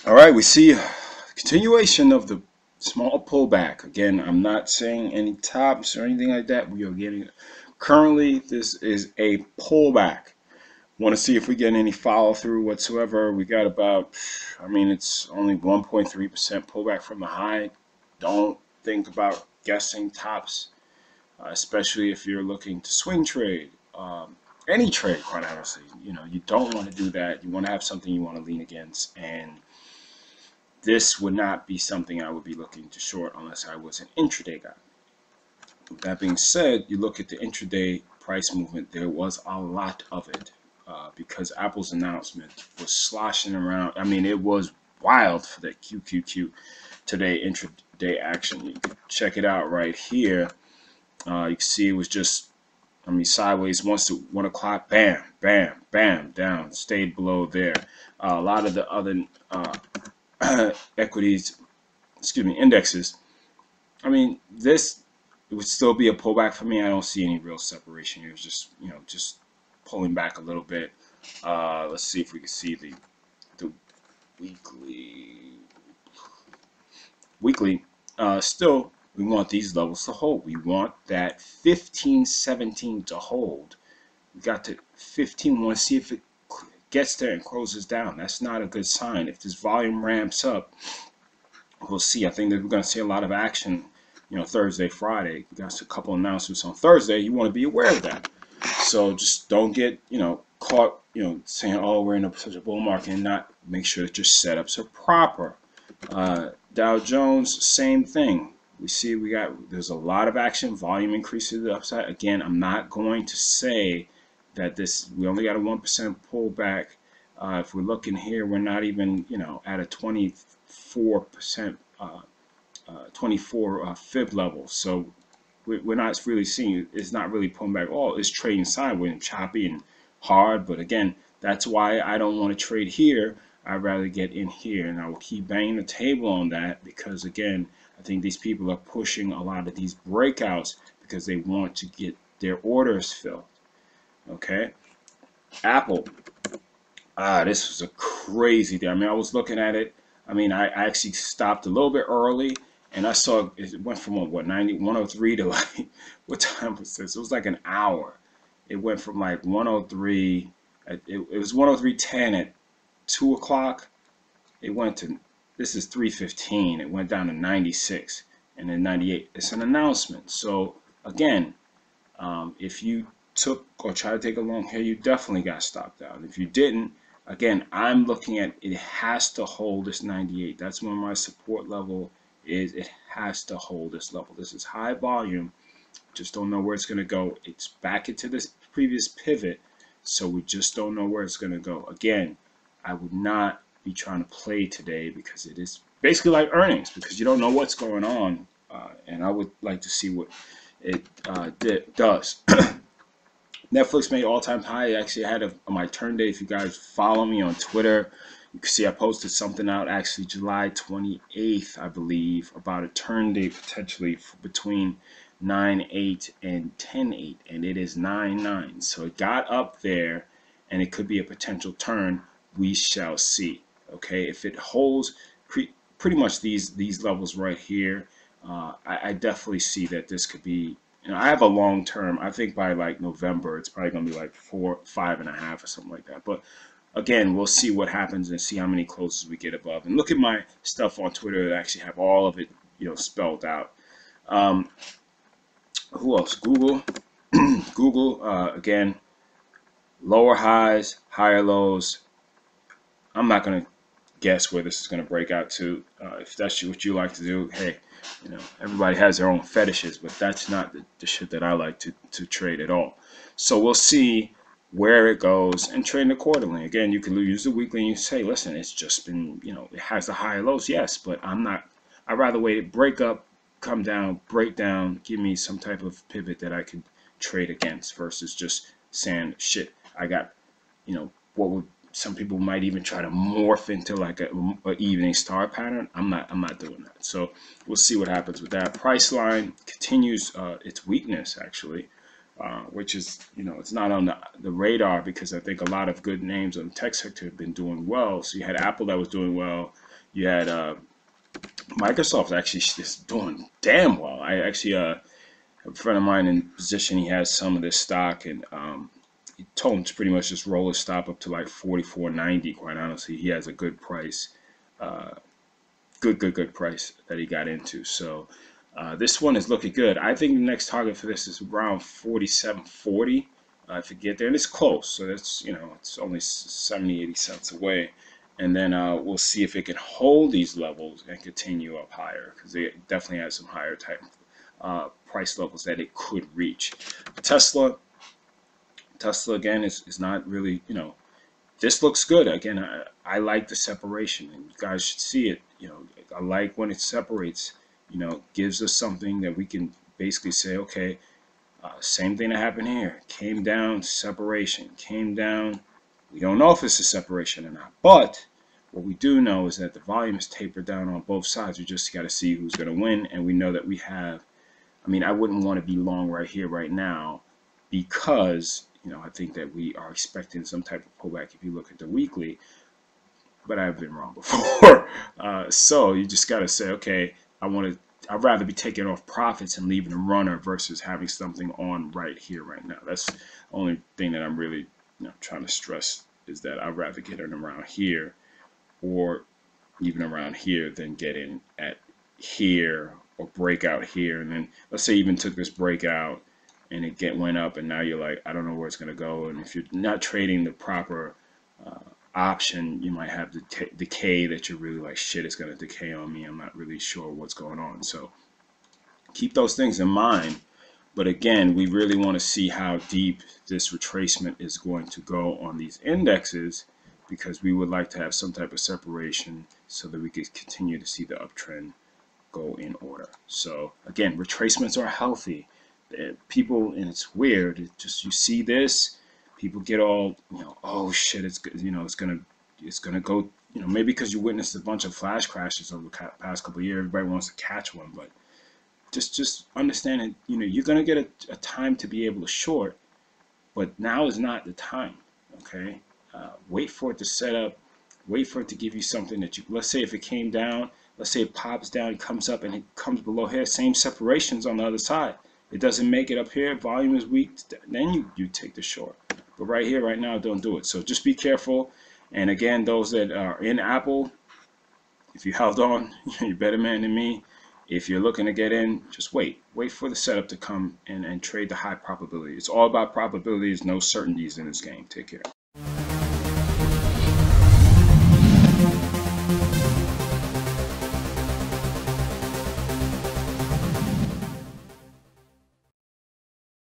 All right, we see a continuation of the small pullback. Again, I'm not saying any tops or anything like that. We are getting currently this is a pullback. Want to see if we get any follow through whatsoever. We got about, I mean, it's only 1.3% pullback from the high. Don't think about guessing tops, especially if you're looking to swing trade. Any trade, quite honestly, you don't want to do that. You want to have something you want to lean against, and this would not be something I would be looking to short unless I was an intraday guy. With that being said, you look at the intraday price movement, there was a lot of it because Apple's announcement was sloshing around. I mean, it was wild for that QQQ today intraday action. You can check it out right here. You can see it was just, I mean, sideways once at 1 o'clock, bam, bam, bam, down, stayed below there. A lot of the other equities, indexes. I mean, it would still be a pullback for me. I don't see any real separation here. It's just, just pulling back a little bit. Let's see if we can see the weekly. Still, we want these levels to hold. We want that 1517 to hold. We got to 15. We want to see if it gets there and closes down. That's not a good sign. If this volume ramps up, we'll see. I think that we're going to see a lot of action, Thursday, Friday. We got a couple announcements on Thursday. You want to be aware of that. So just don't get, caught, saying, oh, we're in such a bull market, and not make sure that your setups are proper. Dow Jones, same thing. We see there's a lot of action, volume increase to the upside. Again, I'm not going to say that we only got a 1% pullback. If we're looking here, we're not even, at a 24%, 24 fib level. So we're not really seeing, it's not really pulling back at all. It's trading sideways and choppy and hard. But again, that's why I don't want to trade here. I'd rather get in here, and I will keep banging the table on that because, again, I think these people are pushing a lot of these breakouts because they want to get their orders filled. Okay, Apple. This was a crazy day. I mean, I was looking at it. I mean, I actually stopped a little bit early, and I saw it went from what 103 to like, what time was this? It was like an hour. It went from like 103. It was 103.10 at 2 o'clock. It went to, this is 3:15. It went down to 96 and then 98. It's an announcement. So again, if you took or try to take a long here, you definitely got stopped out. If you didn't, again, I'm looking at it has to hold this 98. That's where my support level is. It has to hold this level. This is high volume. Just don't know where it's going to go. It's back into this previous pivot, so we just don't know where it's going to go. Again, I would not be trying to play today because it is basically like earnings, because you don't know what's going on, and I would like to see what it does. Netflix made all-time high. Actually, I had my turn day. If you guys follow me on Twitter, you can see I posted something out actually July 28th, I believe, about a turn day potentially between 9.8 and 10.8, and it is 9.9. So it got up there, and it could be a potential turn. We shall see. Okay, if it holds pretty much these levels right here, I definitely see that this could be. I have a long term. I think by like November, it's probably going to be like 5.5 or something like that. But again, we'll see what happens and see how many closes we get above. And look at my stuff on Twitter that actually have all of it, spelled out. Who else? Google. Google, again, lower highs, higher lows. I'm not going to guess where this is going to break out to. If that's what you like to do, hey, everybody has their own fetishes, but that's not the shit that I like to trade at all. So we'll see where it goes and trade accordingly. Again, you can use the weekly and you say, listen, it's just been, it has the higher lows, yes, but I'd rather wait it, break up, come down, break down, give me some type of pivot that I could trade against versus just saying, shit, I got, what would some people might even try to morph into like a evening star pattern. I'm not doing that. So we'll see what happens with that. Priceline continues its weakness actually. which is, it's not on the radar because I think a lot of good names in the tech sector have been doing well. So you had Apple that was doing well. You had Microsoft actually just doing damn well. I actually, a friend of mine in position, he has some of this stock, and he told him to pretty much just roll his stop up to like 44.90. Quite honestly, he has a good price, good price that he got into. So this one is looking good. I think the next target for this is around 47.40. If you get there, and it's close, so that's, it's only 70-80 cents away. And then we'll see if it can hold these levels and continue up higher, because they definitely have some higher type price levels that it could reach. Tesla again is not really, this looks good. Again, I like the separation, and you guys should see it. I like when it separates, gives us something that we can basically say, okay, same thing that happened here. Came down, separation, came down. We don't know if it's a separation or not, but what we do know is that the volume is tapered down on both sides. We just got to see who's going to win, and we know that we have, I wouldn't want to be long right here, right now, because, I think that we are expecting some type of pullback if you look at the weekly, but I've been wrong before. So you just got to say, okay, I'd rather be taking off profits and leaving a runner versus having something on right here, right now. That's the only thing that I'm really, trying to stress, is that I'd rather get in around here or even around here than get in at here or break out here. And then let's say even took this breakout and it went up, and now you're like, I don't know where it's going to go. And if you're not trading the proper option, you might have the decay that you're really like, shit, it's going to decay on me. I'm not really sure what's going on. So keep those things in mind. But again, we really want to see how deep this retracement is going to go on these indexes, because we would like to have some type of separation so that we could continue to see the uptrend go in order. So again, retracements are healthy. People, and it's weird, you see this, people get all, oh shit, it's gonna go, maybe because you witnessed a bunch of flash crashes over the past couple of years, everybody wants to catch one. But just understand that, you're gonna get a time to be able to short, but now is not the time. Okay, wait for it to set up, wait for it to give you something that let's say if it came down, let's say it pops down, it comes up, and it comes below here, same separations on the other side. It doesn't make it up here, volume is weak, then you take the short. But right here, right now, don't do it. So just be careful. And again, those that are in Apple, if you held on, you're a better man than me. If you're looking to get in, just wait for the setup to come and trade the high probability. It's all about probabilities, no certainties in this game. Take care.